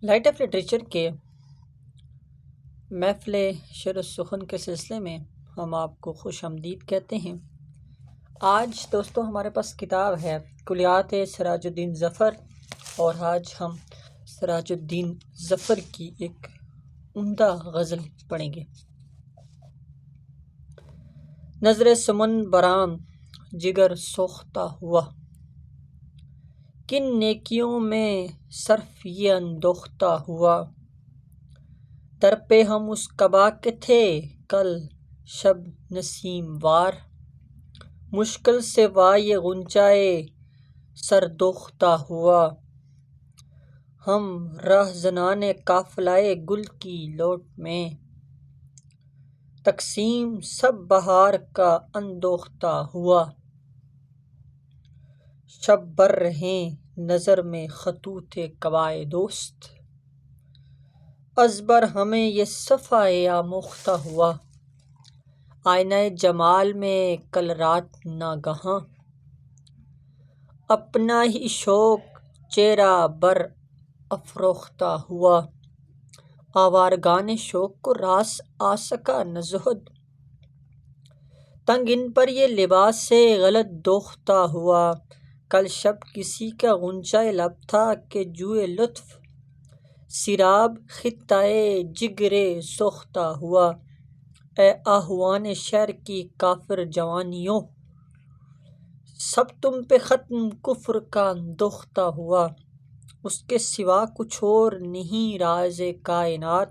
Light of literature کے محفل شعر و سخن کے سلسلے میں ہم آپ کو خوش آمدید کہتے ہیں۔ آج دوستو ہمارے پاس کتاب ہے کلیات سراج الدین ظفر، اور آج ہم سراج الدین ظفر کی ایک عمدہ غزل پڑھیں گے۔ نظر سمن برآں جگر سوختہ ہوا، کن نیکیوں میں صرف یہ اندوختہ ہوا۔ در پہ ہم اس قبا کے تھے کل شب نسیم وار، مشکل سے وائے غنچۂ سردوختہ ہوا۔ ہم راہزنان قافلۂ گل کی لوٹ میں، تقسیم سب بہار کا اندوختہ ہوا۔ شب بر رہیں نظر میں خطوط قبائے دوست، از بر ہمیں یہ صفحۂ آموختہ ہوا۔ آئینہ جمال میں کل رات ناگہاں، اپنا ہی شوق چہرہ بر افروختہ ہوا۔ آوارگان شوق کو راس آ سکا نہ زہد، تنگ ان پر یہ لباسِ غلط دوختہ ہوا۔ کل شب کسی کا غنچۂ لب تھا کہ جوئے لطف، سیراب خطۂ جگرِ سوختہ ہوا۔ اے آہوان شہر کی کافر جوانیوں، سب تم پہ ختم کفر کا اندوختہ ہوا۔ اس کے سوا کچھ اور نہیں راز کائنات،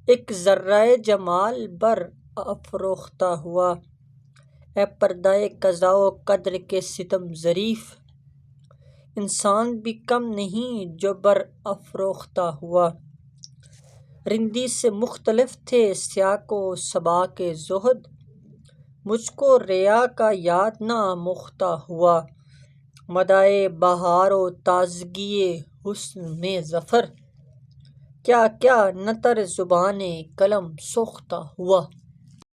ایک ذرۂ جمال بر افروختہ ہوا۔ اے پردۂ قضا و قدر کے ستم ظریف، انسان بھی کم نہیں جو بر افروختہ ہوا۔ رندی سے مختلف تھے سیاق و سباق زہد، مجھ کو ریا کا یاد نہ آموختہ ہوا۔ مدائے بہار و تازگی حسن میں ظفر، کیا کیا نہ تر زبانِ قلم سوختہ ہوا۔